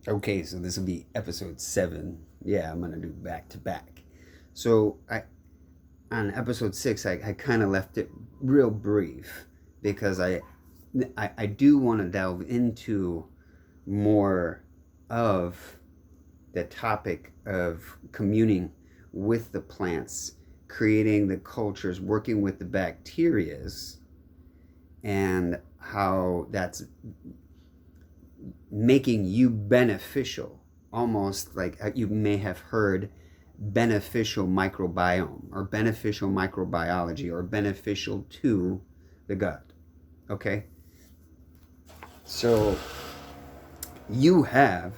Okay, so this will be episode 7. Yeah, I'm gonna do back to back. So on episode 6, I kind of left it real brief because I do want to delve into more of the topic of communing with the plants, creating the cultures, working with the bacterias, and how that's making you beneficial, almost like you may have heard beneficial microbiome or beneficial microbiology or beneficial to the gut. Okay? So you have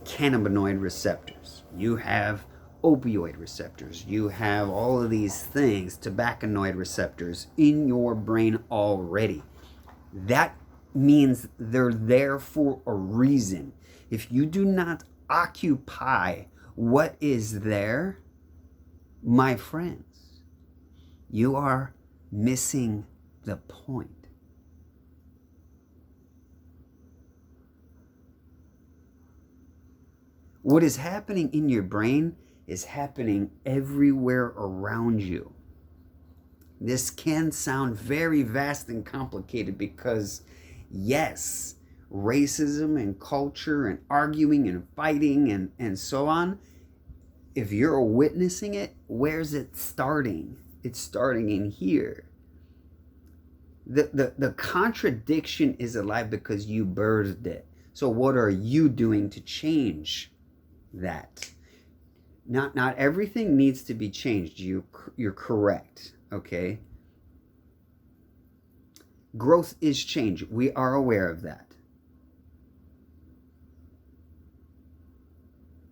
cannabinoid receptors, you have opioid receptors, you have all of these things, tobaccanoid receptors in your brain already. That means they're there for a reason. If you do not occupy what is there, my friends, you are missing the point. What is happening in your brain is happening everywhere around you. This can sound very vast and complicated because, yes, racism and culture and arguing and fighting and so on, if you're witnessing it, where's it starting? It's starting in here. The contradiction is alive because you birthed it. So what are you doing to change that? Not everything needs to be changed. You're correct. Okay. Growth is change. We are aware of that.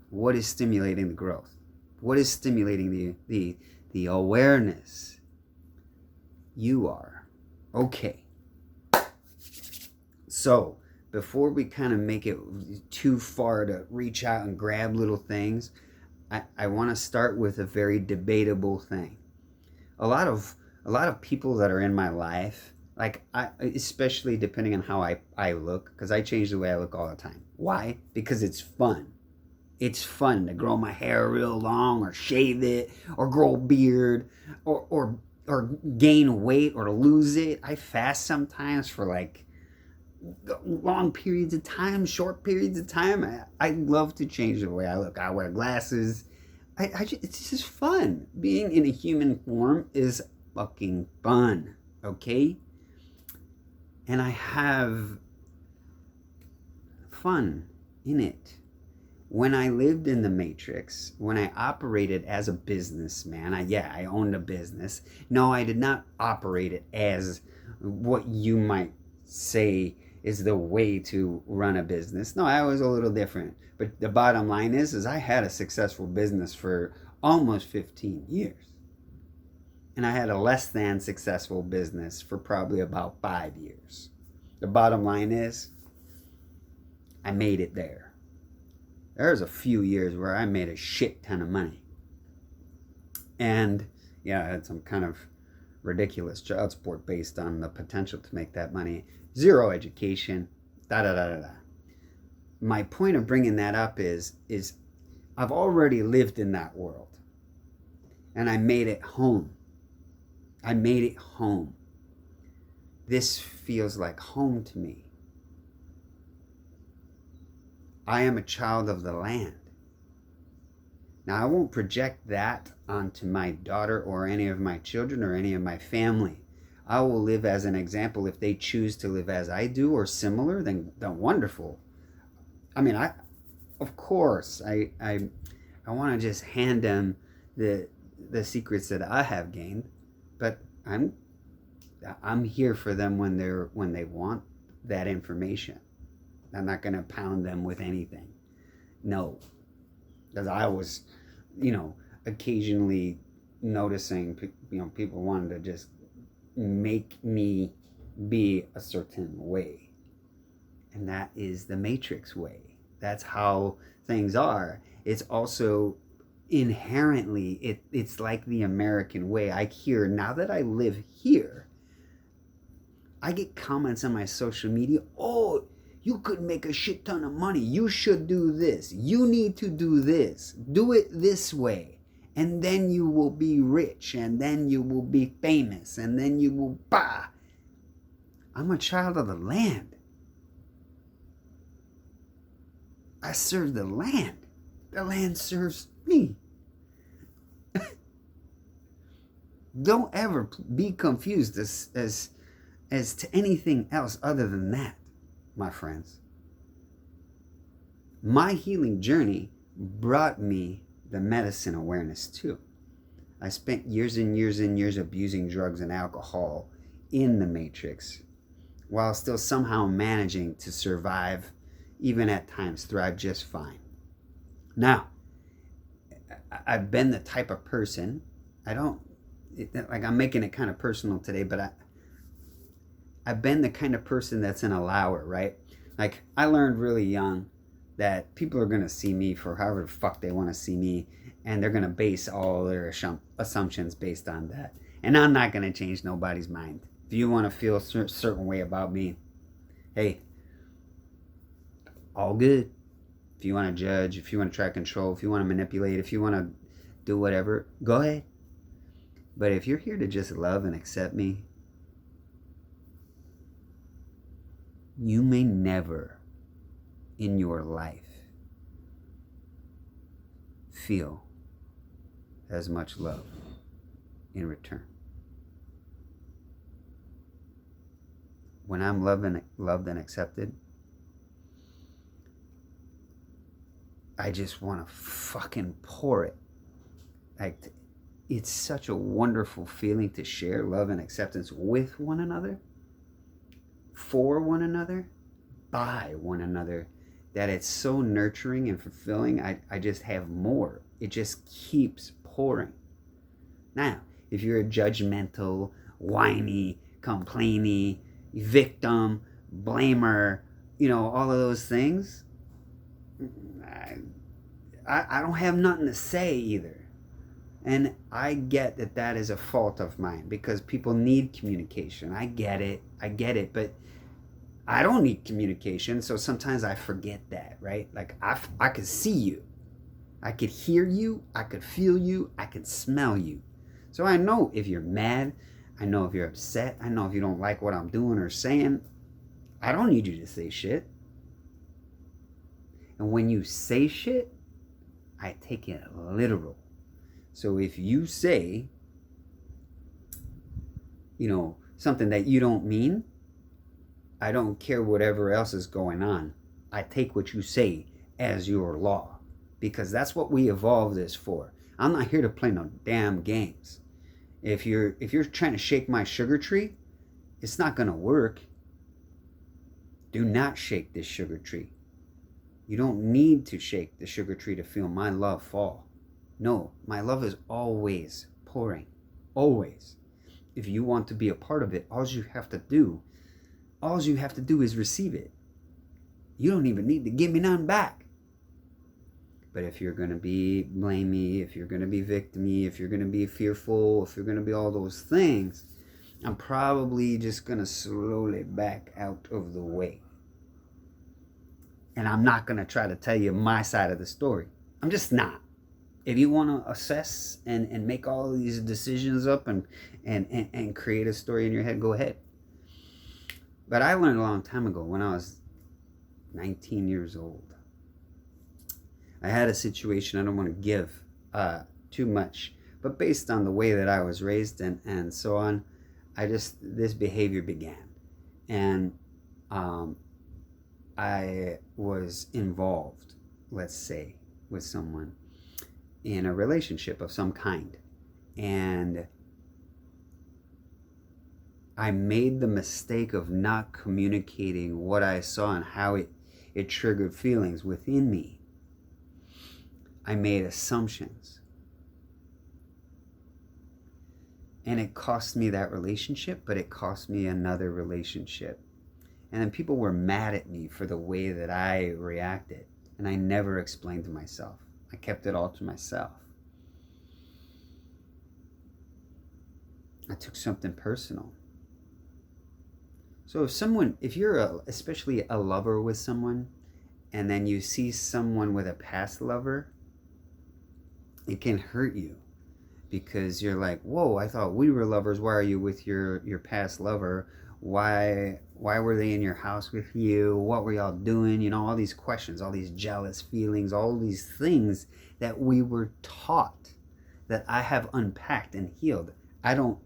What is stimulating the growth? What is stimulating the awareness? You are. Okay. So before we kind of make it too far to reach out and grab little things, I want to start with a very debatable thing. A lot of people that are in my life, like especially depending on how I look, because I change the way I look all the time. Why? Because it's fun. It's fun to grow my hair real long or shave it or grow a beard or gain weight or to lose it. I fast sometimes for like long periods of time, short periods of time. I love to change the way I look. I wear glasses. It's just fun. Being in a human form is fucking fun, okay? And I have fun in it. When I lived in the Matrix, when I operated as a businessman, I owned a business. No, I did not operate it as what you might say is the way to run a business. No, I was a little different. But the bottom line is I had a successful business for almost 15 years. And I had a less than successful business for probably about 5 years. The bottom line is I made it there. There's a few years where I made a shit ton of money. And yeah, I had some kind of ridiculous child support based on the potential to make that money. Zero education, da da da da da. My point of bringing that up is I've already lived in that world. And I made it home. I made it home. This feels like home to me. I am a child of the land. Now, I won't project that onto my daughter or any of my children or any of my family. I will live as an example. If they choose to live as I do or similar, then wonderful. I mean, of course, I want to just hand them the secrets that I have gained, but I'm here for them when they want that information. I'm not going to pound them with anything. No. Because I was, occasionally noticing, people wanted to just make me be a certain way. And that is the Matrix way. That's how things are. It's also inherently, it's like the American way. I hear, now that I live here, I get comments on my social media, oh, You could make a shit ton of money. You should do this. You need to do this. Do it this way. And then you will be rich. And then you will be famous. And then you will, bah. I'm a child of the land. I serve the land. The land serves me. Don't ever be confused as to anything else other than that, my friends. My healing journey brought me the medicine awareness too. I spent years and years and years abusing drugs and alcohol in the matrix while still somehow managing to survive, even at times thrive just fine. Now, I've been the type of person, I'm making it kind of personal today, but I've been the kind of person that's an allower, right? Like, I learned really young that people are going to see me for however the fuck they want to see me, and they're going to base all their assumptions based on that. And I'm not going to change nobody's mind. If you want to feel a certain way about me, hey, all good. If you want to judge, if you want to try to control, if you want to manipulate, if you want to do whatever, go ahead. But if you're here to just love and accept me, you may never in your life feel as much love in return. When I'm loved and accepted, I just want to fucking pour it. Like, it's such a wonderful feeling to share love and acceptance with one another, for one another, by one another, that it's so nurturing and fulfilling. I just have more. It just keeps pouring. Now, if you're a judgmental, whiny, complainy, victim, blamer, all of those things, I don't have nothing to say either. And I get that is a fault of mine because people need communication. I get it, but I don't need communication, so sometimes I forget that, right? Like, I could see you. I could hear you. I could feel you. I could smell you. So I know if you're mad. I know if you're upset. I know if you don't like what I'm doing or saying. I don't need you to say shit. And when you say shit, I take it literal. So if you say, something that you don't mean, I don't care whatever else is going on. I take what you say as your law, because that's what we evolved this for. I'm not here to play no damn games. If you're trying to shake my sugar tree, it's not going to work. Do not shake this sugar tree. You don't need to shake the sugar tree to feel my love fall. No, my love is always pouring. Always. If you want to be a part of it, all you have to do is receive it. You don't even need to give me none back. But if you're going to be blamey, if you're going to be victim-y, if you're going to be fearful, if you're going to be all those things, I'm probably just going to slowly back out of the way. And I'm not going to try to tell you my side of the story. I'm just not. If you want to assess and make all these decisions up and create a story in your head, go ahead. But I learned a long time ago, when I was 19 years old, I had a situation. I don't want to give too much, but based on the way that I was raised and so on, this behavior began. And I was involved, let's say, with someone in a relationship of some kind. And I made the mistake of not communicating what I saw and how it triggered feelings within me. I made assumptions. And it cost me that relationship, but it cost me another relationship. And then people were mad at me for the way that I reacted. And I never explained to myself. I kept it all to myself. I took something personal. So if you're especially a lover with someone, and then you see someone with a past lover, it can hurt you because you're like, whoa, I thought we were lovers. Why are you with your past lover? Why were they in your house with you? What were y'all doing? You know, all these questions, all these jealous feelings, all these things that we were taught, that I have unpacked and healed. I don't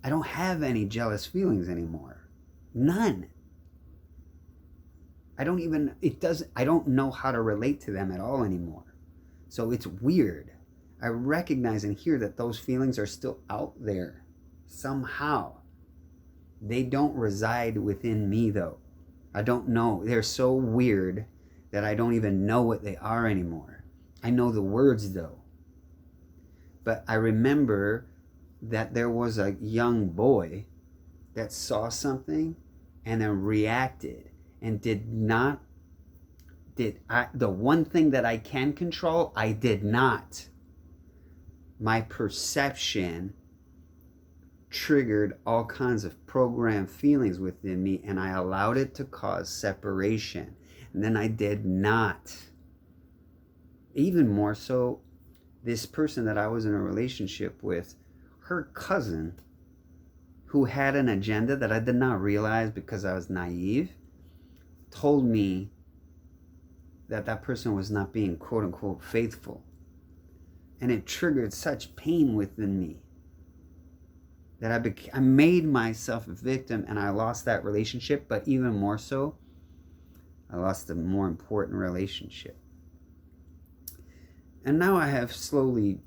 have any jealous feelings anymore. None. I don't know how to relate to them at all anymore. So it's weird. I recognize and hear that those feelings are still out there somehow. They don't reside within me though. I don't know. They're so weird that I don't even know what they are anymore. I know the words though. But I remember that there was a young boy that saw something and then reacted and the one thing that I can control, I did not. My perception triggered all kinds of programmed feelings within me, and I allowed it to cause separation. And then I did not. Even more so, this person that I was in a relationship with, her cousin, who had an agenda that I did not realize because I was naive, told me that that person was not being quote unquote faithful. And it triggered such pain within me that I made myself a victim, and I lost that relationship. But even more so, I lost a more important relationship. And now I have slowly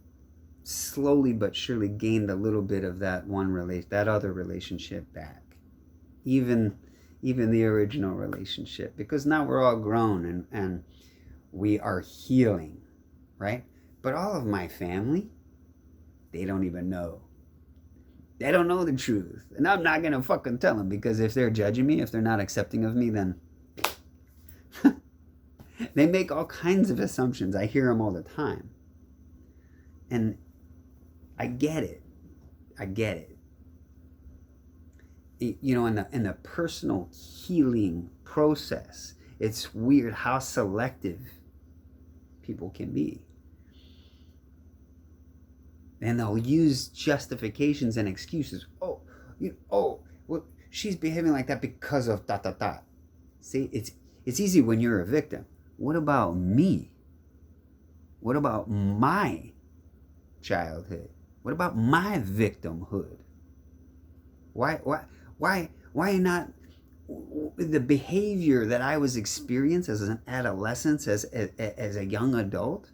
but surely gained a little bit of that that other relationship back. Even the original relationship, because now we're all grown and we are healing, right? But all of my family, they don't even know. They don't know the truth. And I'm not going to fucking tell them, because if they're judging me, if they're not accepting of me, then they make all kinds of assumptions. I hear them all the time. And I get it. You know, in the personal healing process, it's weird how selective people can be. And they'll use justifications and excuses. Well, she's behaving like that because of ... See, it's easy when you're a victim. What about me? What about my childhood? What about my victimhood? Why not the behavior that I was experiencing as an adolescent, as a young adult?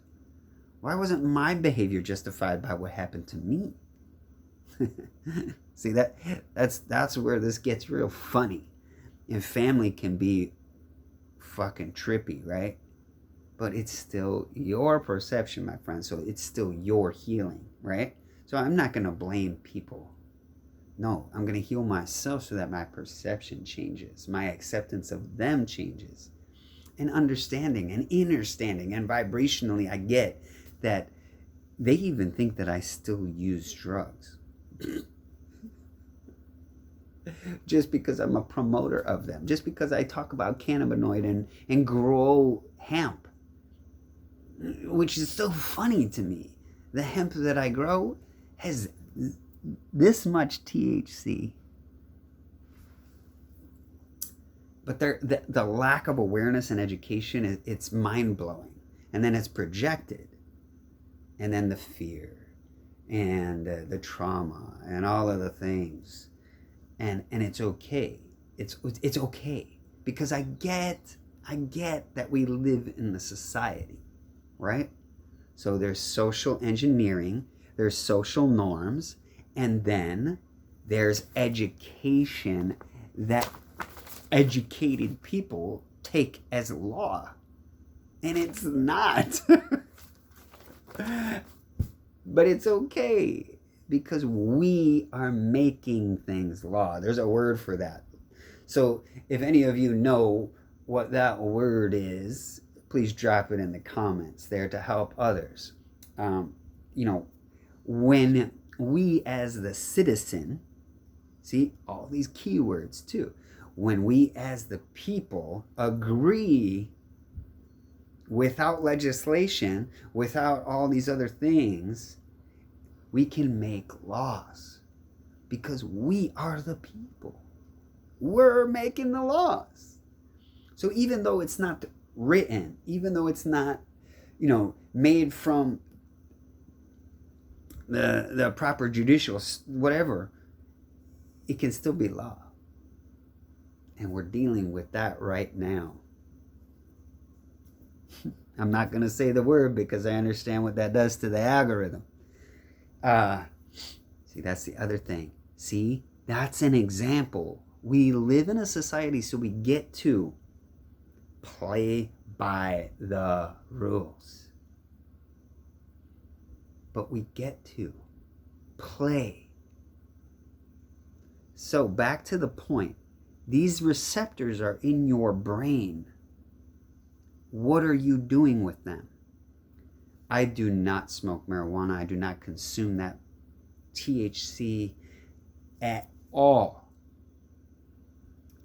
Why wasn't my behavior justified by what happened to me? See, that's where this gets real funny. And family can be fucking trippy, right? But it's still your perception, my friend. So it's still your healing, right? So I'm not going to blame people. No, I'm going to heal myself so that my perception changes. My acceptance of them changes. And understanding and understanding and vibrationally, I get that they even think that I still use drugs. Just because I'm a promoter of them. Just because I talk about cannabinoid and grow hemp. Which is so funny to me. The hemp that I grow has this much THC. But the lack of awareness and education, it's mind-blowing. And then it's projected. And then the fear and the trauma and all of the things. And it's okay. It's okay. Because I get that we live in a society, right? So there's social engineering, there's social norms, and then there's education that educated people take as law. And it's not. But it's okay, because we are making things law. There's a word for that. So if any of you know what that word is, please drop it in the comments there to help others. When we as the citizen, see all these keywords too, when we as the people agree without legislation, without all these other things, we can make laws because we are the people. We're making the laws. So even though it's not written, even though it's not, made from the proper judicial, whatever, it can still be law. And we're dealing with that right now. I'm not going to say the word because I understand what that does to the algorithm. See, that's the other thing. See, that's an example. We live in a society so we get to play by the rules. But we get to play. So back to the point. These receptors are in your brain. What are you doing with them? I do not smoke marijuana. I do not consume that THC at all.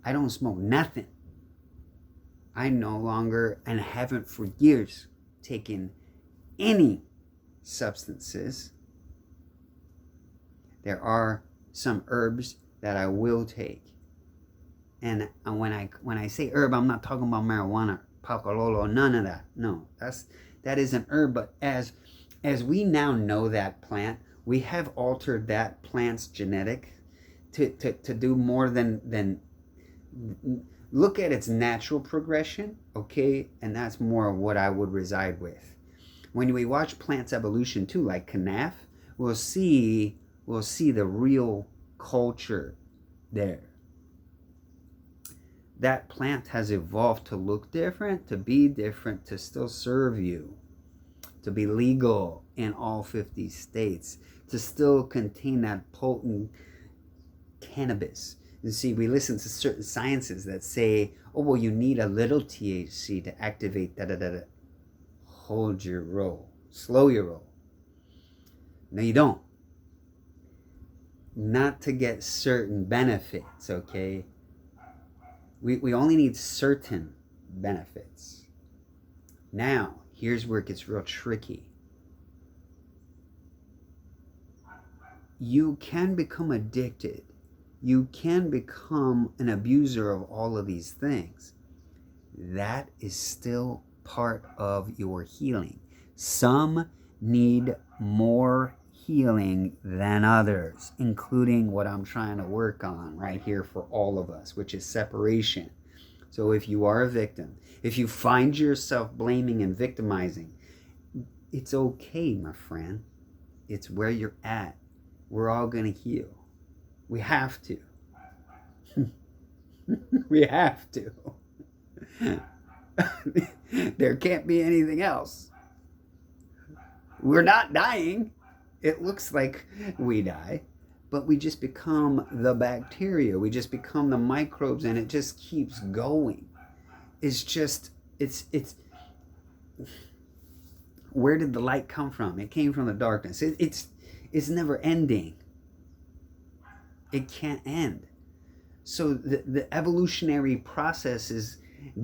I don't smoke nothing. I no longer, and haven't for years, taken any substances. There are some herbs that I will take. And when I say herb, I'm not talking about marijuana, pacololo, none of that. No, that is an herb. But as we now know that plant, we have altered that plant's genetic to do more than look at its natural progression, okay? And that's more of what I would reside with. When we watch plants evolution too, like canaf, we'll see the real culture there. That plant has evolved to look different, to be different, to still serve you, to be legal in all 50 states, to still contain that potent cannabis. You see, we listen to certain sciences that say, oh, well, you need a little THC to activate da-da-da-da. Hold your roll. Slow your roll. No, you don't. Not to get certain benefits, okay? We only need certain benefits. Now, here's where it gets real tricky. You can become addicted. You can become an abuser of all of these things. That is still part of your healing. Some need more healing than others, including what I'm trying to work on right here for all of us, which is separation. So if you are a victim, if you find yourself blaming and victimizing, it's okay, my friend. It's where you're at. We're all going to heal. We have to. We have to. There can't be anything else. We're not dying. It looks like we die, but we just become the bacteria. We just become the microbes, and it just keeps going. It's where did the light come from? It came from the darkness. It's never ending. It can't end. So the evolutionary process is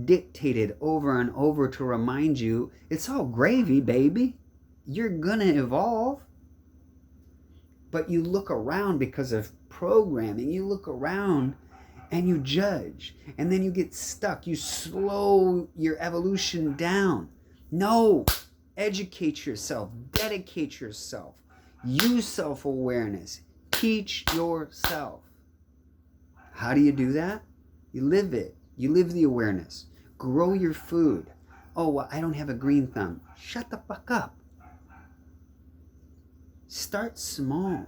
dictated over and over to remind you, it's all gravy, baby. You're gonna evolve. But you look around because of programming. You look around and you judge. And then you get stuck. You slow your evolution down. No. Educate yourself. Dedicate yourself. Use self-awareness. Teach yourself. How do you do that? You live it. You live the awareness. Grow your food. Oh, well, I don't have a green thumb. Shut the fuck up. Start small.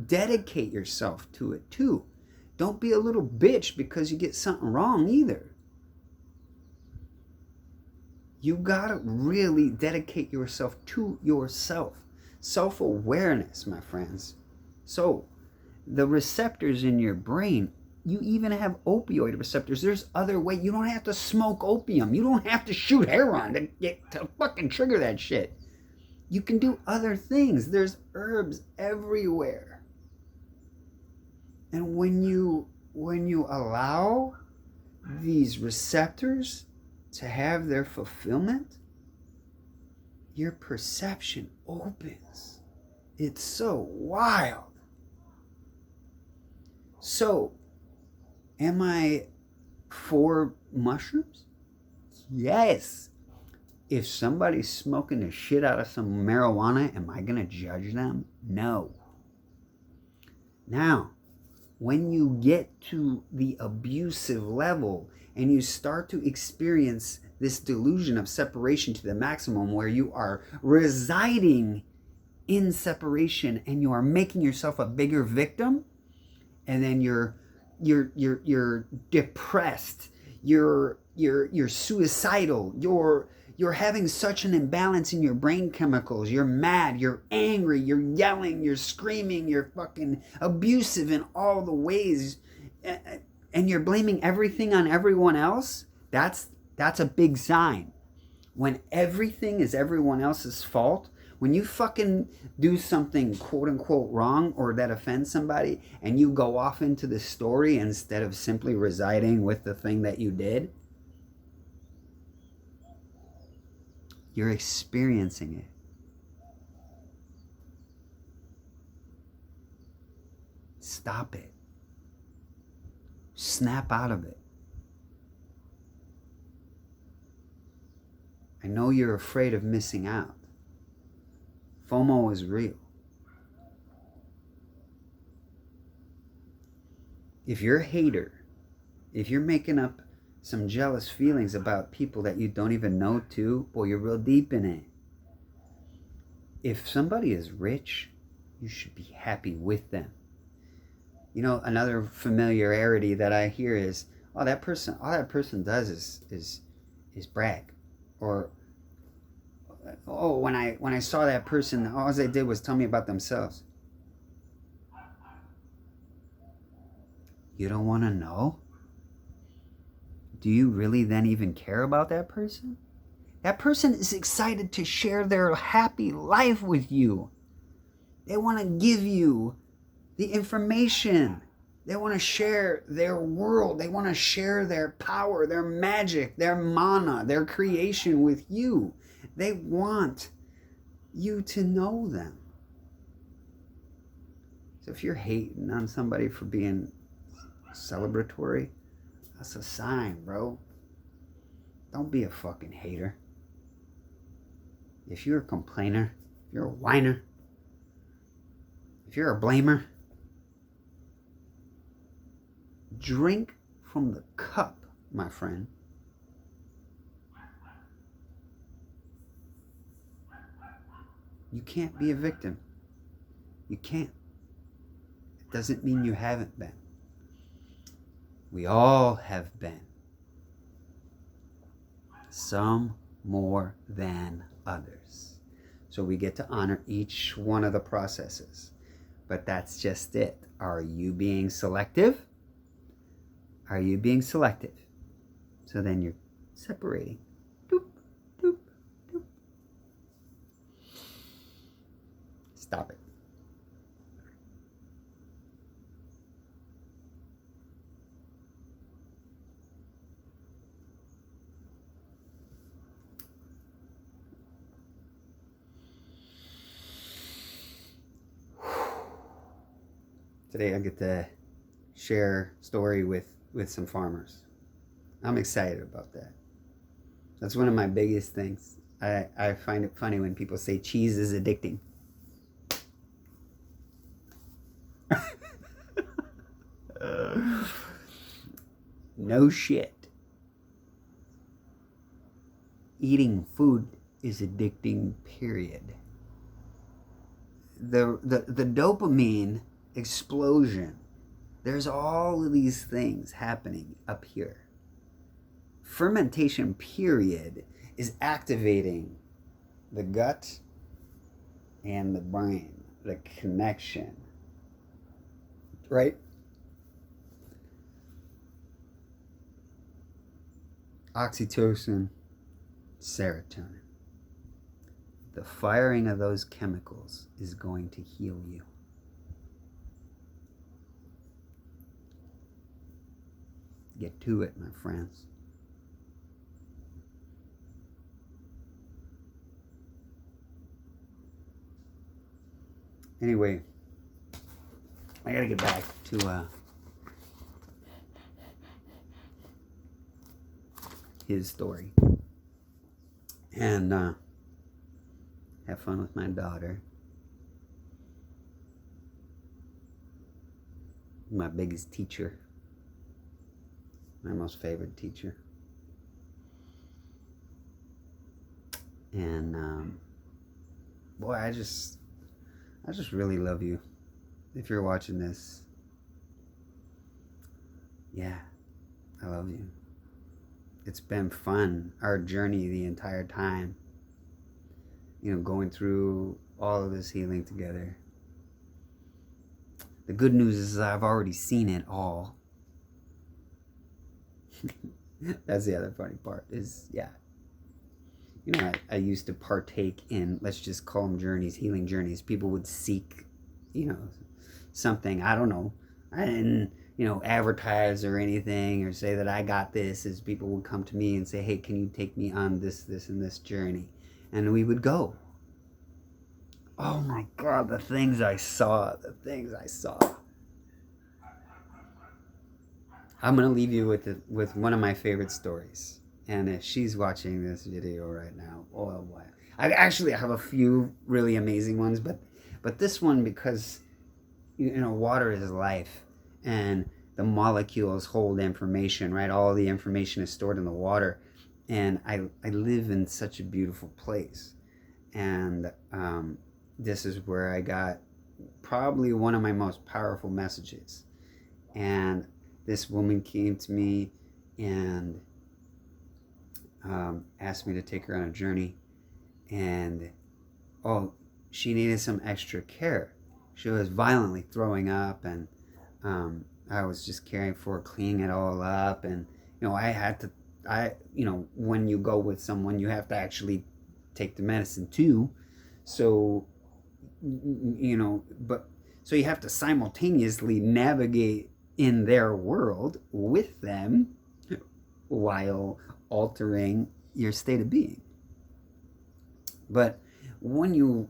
Dedicate yourself to it too. Don't be a little bitch because you get something wrong either. You gotta really dedicate yourself to yourself. Self-awareness, my friends. So, the receptors in your brain, you even have opioid receptors. There's other ways. You don't have to smoke opium. You don't have to shoot heroin to fucking trigger that shit. You can do other things. There's herbs everywhere. And when you allow these receptors to have their fulfillment, your perception opens. It's so wild. So, am I for mushrooms? Yes. If somebody's smoking the shit out of some marijuana, am I going to judge them? No. Now, when you get to the abusive level and you start to experience this delusion of separation to the maximum, where you are residing in separation and you are making yourself a bigger victim, and then you're depressed, you're suicidal, you're having such an imbalance in your brain chemicals, you're mad, you're angry, you're yelling, you're screaming, you're fucking abusive in all the ways, and you're blaming everything on everyone else. That's a big sign. When everything is everyone else's fault, when you fucking do something quote unquote wrong or that offends somebody, and you go off into the story instead of simply residing with the thing that you did, you're experiencing it. Stop it. Snap out of it. I know you're afraid of missing out. FOMO is real. If you're a hater, if you're making up some jealous feelings about people that you don't even know too, boy, you're real deep in it. If somebody is rich, you should be happy with them. You know, another familiarity that I hear is, all that person does is brag. Or, oh, when I saw that person, all they did was tell me about themselves. You don't want to know? Do you really then even care about that person? That person is excited to share their happy life with you. They want to give you the information. They want to share their world. They want to share their power, their magic, their mana, their creation with you. They want you to know them. So if you're hating on somebody for being celebratory, that's a sign, bro. Don't be a fucking hater. If you're a complainer, if you're a whiner, if you're a blamer, drink from the cup, my friend. You can't be a victim. You can't. It doesn't mean you haven't been. We all have been. Some more than others. So we get to honor each one of the processes. But that's just it. Are you being selective? Are you being selective? So then you're separating. Doop, doop, doop. Stop it. Today I get to share a story with some farmers. I'm excited about that. That's one of my biggest things. I find it funny when people say cheese is addicting. No shit. Eating food is addicting, period. The dopamine explosion, there's all of these things happening up here. Fermentation, period, is activating the gut and the brain, the connection, right? Oxytocin, serotonin. The firing of those chemicals is going to heal you. get to it, my friends. Anyway, I gotta get back to his story and have fun with my daughter, my biggest teacher, my most favorite teacher. And boy, I just really love you. If you're watching this, yeah, I love you. It's been fun, our journey the entire time. You know, going through all of this healing together. The good news is I've already seen it all. That's the other funny part is, yeah. You know, I used to partake in, let's just call them journeys, healing journeys. People would seek, you know, something, I don't know. I didn't, you know, advertise or anything or say that I got this, as people would come to me and say, hey, can you take me on this, and this journey? And we would go. Oh my God, the things I saw. I'm going to leave you with one of my favorite stories. And if she's watching this video right now, oh boy. I actually have a few really amazing ones, but this one, because, you know, water is life. And the molecules hold information, right? All the information is stored in the water. And I live in such a beautiful place. And this is where I got probably one of my most powerful messages. And this woman came to me and asked me to take her on a journey. And, oh, she needed some extra care. She was violently throwing up, and I was just caring for her, cleaning it all up. And, you know, you know, when you go with someone, you have to actually take the medicine too. So, you know, so you have to simultaneously navigate in their world with them while altering your state of being. But when you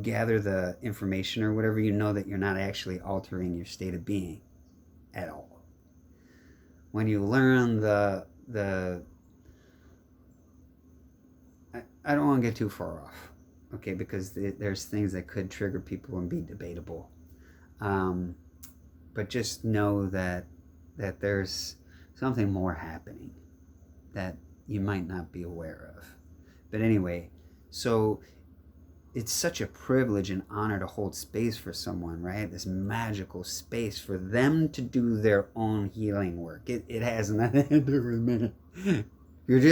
gather the information or whatever, you know that you're not actually altering your state of being at all. When you learn I don't want to get too far off, okay, because there's things that could trigger people and be debatable. But just know that there's something more happening that you might not be aware of. But anyway, so it's such a privilege and honor to hold space for someone, right? This magical space for them to do their own healing work. It has nothing to do with me. You're just